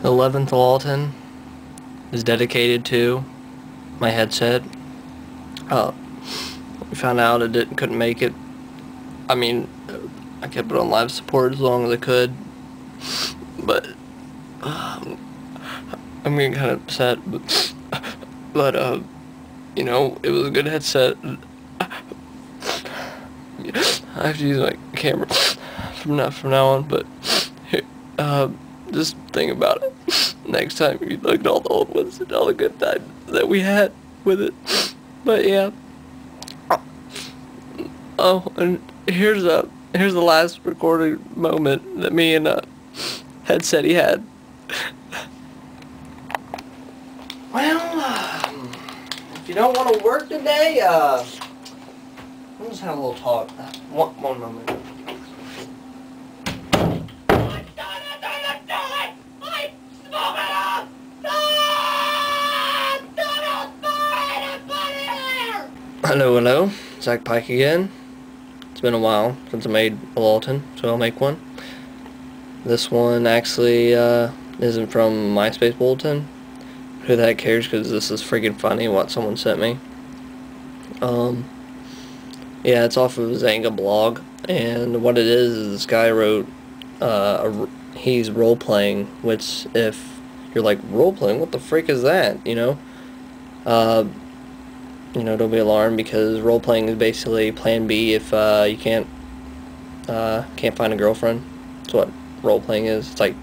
11th LAWLetin is dedicated to my headset. We found out it couldn't make it. I mean, I kept it on live support as long as I could, but I'm getting kind of upset. But you know, it was a good headset. I have to use my camera from now on, but just think about it. Next time you look at all the old ones and all the good times that we had with it. But yeah. Oh, and here's the last recorded moment that me and headset he had. Well, if you don't want to work today, we'll just have a little talk. One moment. Hello, Zach Pike again. It's been a while since I made a LAWLetin, so I'll make one. This one actually isn't from MySpace Bulletin. Who the heck cares, because this is freaking funny what someone sent me. Yeah, it's off of Zanga blog, and what it is this guy wrote, he's role-playing, which if you're like, role-playing, what the freak is that, you know? You know, don't be alarmed, because role-playing is basically plan B if you can't find a girlfriend. That's what role-playing is. It's like,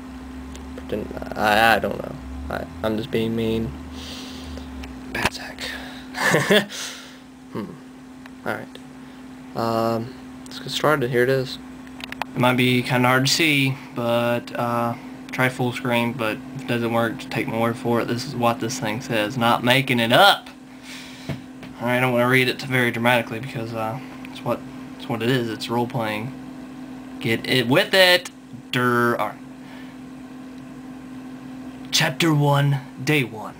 I don't know. I'm just being mean. Bad Zach. Alright. Let's get started. Here it is. It might be kind of hard to see, but try full screen, but if it doesn't work, just take my word for it. This is what this thing says. Not making it up. Alright, I don't want to read it very dramatically, because it's what it is. It's role-playing. Get it with it. Alright. Chapter 1, Day 1.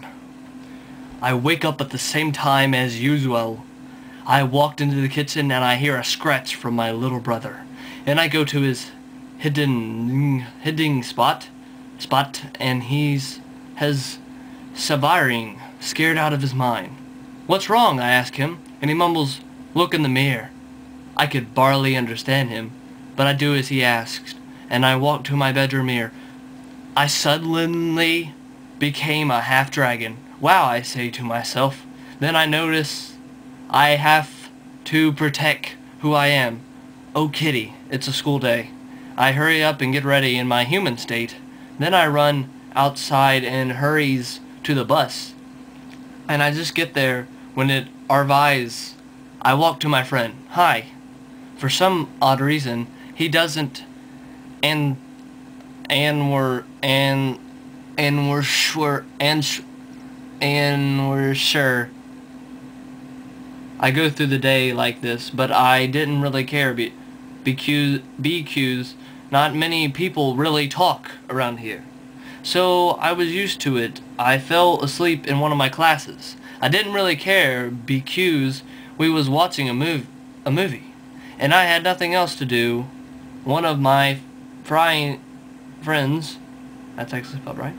I wake up at the same time as usual. I walked into the kitchen and I hear a scratch from my little brother. And I go to his hiding spot, and he's savaring, scared out of his mind. What's wrong? I ask him, and he mumbles, look in the mirror. I could barely understand him, but I do as he asks, and I walk to my bedroom mirror. I suddenly became a half-dragon. Wow, I say to myself. Then I notice I have to protect who I am. Oh, kitty, it's a school day. I hurry up and get ready in my human state. Then I run outside and hurries to the bus. And I just get there when it arrives. I walk to my friend. Hi. For some odd reason, he doesn't, and we're sure. I go through the day like this, but I didn't really care. BQs, not many people really talk around here. So I was used to it. I fell asleep in one of my classes. I didn't really care because we was watching a movie, and I had nothing else to do. One of my friends, that's actually spelled right,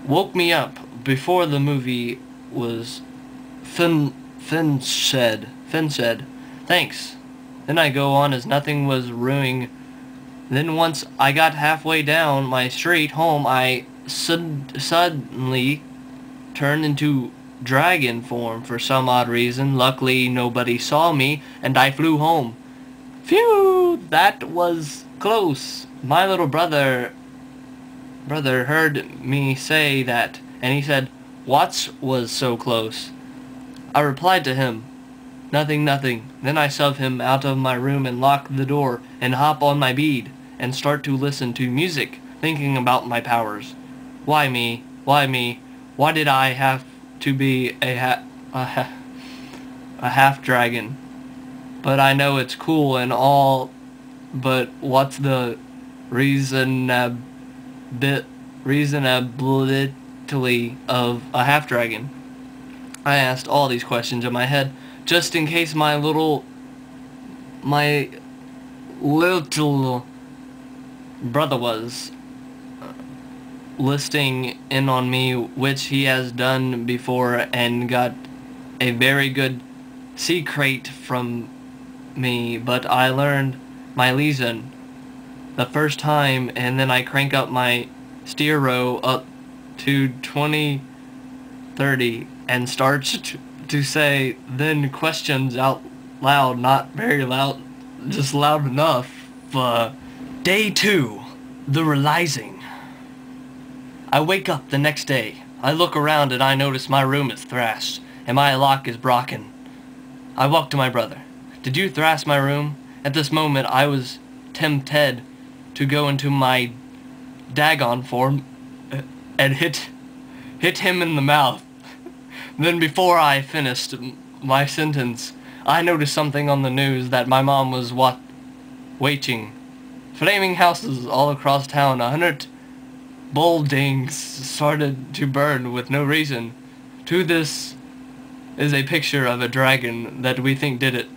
woke me up before the movie was finished. Thanks. Then I go on as nothing was ruining. Then once I got halfway down my street home, I suddenly turned into dragon form for some odd reason. Luckily nobody saw me, and I flew home. Phew, that was close. My little brother heard me say that, and he said, "What was so close?" I replied to him, "Nothing, nothing." Then I shove him out of my room and lock the door and hop on my bed and start to listen to music, thinking about my powers. Why me? Why me? Why did I have to be a half-dragon? But I know it's cool and all, but what's the reasonability of a half-dragon? I asked all these questions in my head, just in case my little brother was listing in on me, which he has done before, and got a very good secret from me, but I learned my lesson the first time, and then I crank up my stereo up to 2030 and starts to say then questions out loud, not very loud, just loud enough. Day 2, the realizing. I wake up the next day. I look around and I notice my room is thrashed and my lock is broken. I walk to my brother. Did you thrash my room? At this moment I was tempted to go into my Dagon form and hit him in the mouth. Then before I finished my sentence, I noticed something on the news that my mom was watching. Flaming houses all across town. 100 buildings started to burn with no reason. To this is a picture of a dragon that we think did it.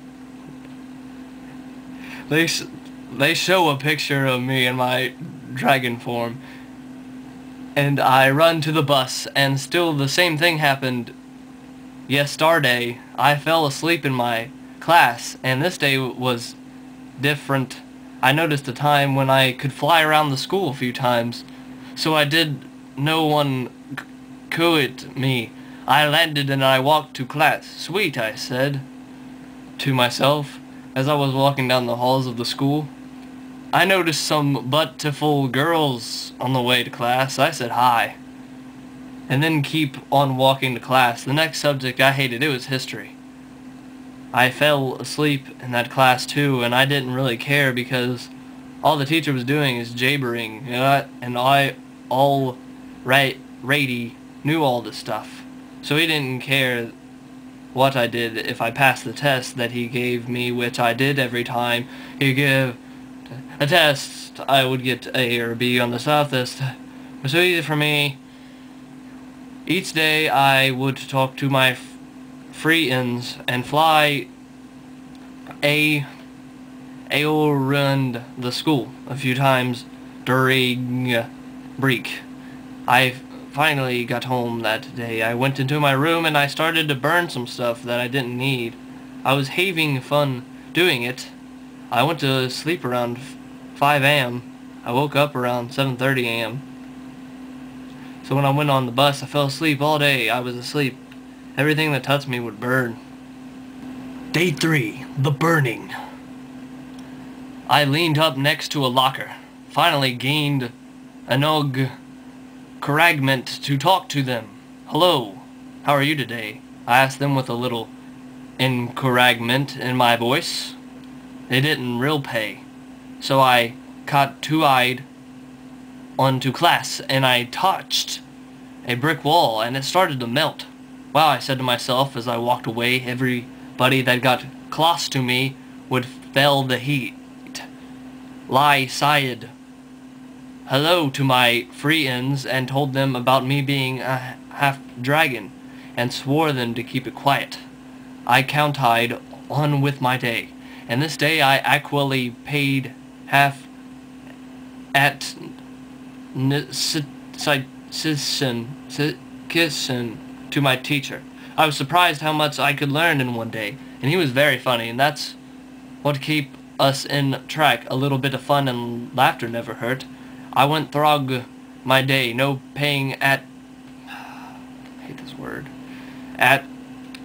They show a picture of me in my dragon form, and I run to the bus, and still the same thing happened. Yesterday, I fell asleep in my class, and this day was different. I noticed a time when I could fly around the school a few times, so I did no one could me. I landed and I walked to class. Sweet, I said to myself as I was walking down the halls of the school. I noticed some beautiful girls on the way to class. I said hi, and then keep on walking to class. The next subject I hated, it was history. I fell asleep in that class too, and I didn't really care because all the teacher was doing is jabbering, and I already knew all this stuff. So he didn't care what I did if I passed the test that he gave me, which I did every time he gave a test. I would get A or B on the south test. It was so easy for me. Each day I would talk to my friends and fly around the school a few times during break. I finally got home that day. I went into my room and I started to burn some stuff that I didn't need. I was having fun doing it. I went to sleep around 5 a.m. I woke up around 7:30 a.m. So when I went on the bus, I fell asleep all day. I was asleep. Everything that touched me would burn. Day 3, the burning. I leaned up next to a locker. Finally gained encouragement to talk to them. Hello, how are you today? I asked them with a little encouragement in my voice. They didn't real pay. So I caught two-eyed onto class and I touched a brick wall and it started to melt. Wow, I said to myself as I walked away, everybody that got close to me would feel the heat. Lie sighed hello to my friends and told them about me being a half dragon and swore them to keep it quiet. I counted on with my day, and this day I actually paid half at kissing to my teacher. I was surprised how much I could learn in one day, and he was very funny, and that's what keep us in track. A little bit of fun and laughter never hurt. I went through my day, no paying at I hate this word at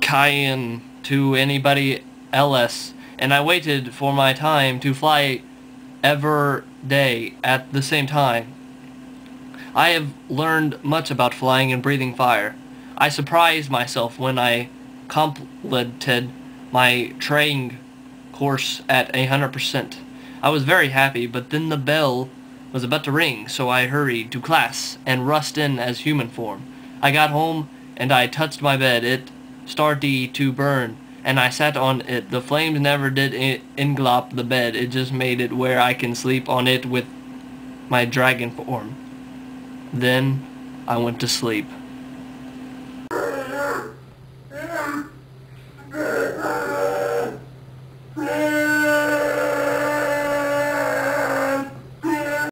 Cayenne to anybody else, and I waited for my time to fly every day at the same time. I have learned much about flying and breathing fire. I surprised myself when I completed my training course at 100%. I was very happy, but then the bell was about to ring, so I hurried to class and rushed in as human form. I got home and I touched my bed. It started to burn, and I sat on it. The flames never did engulf the bed. It just made it where I can sleep on it with my dragon form. Then I went to sleep.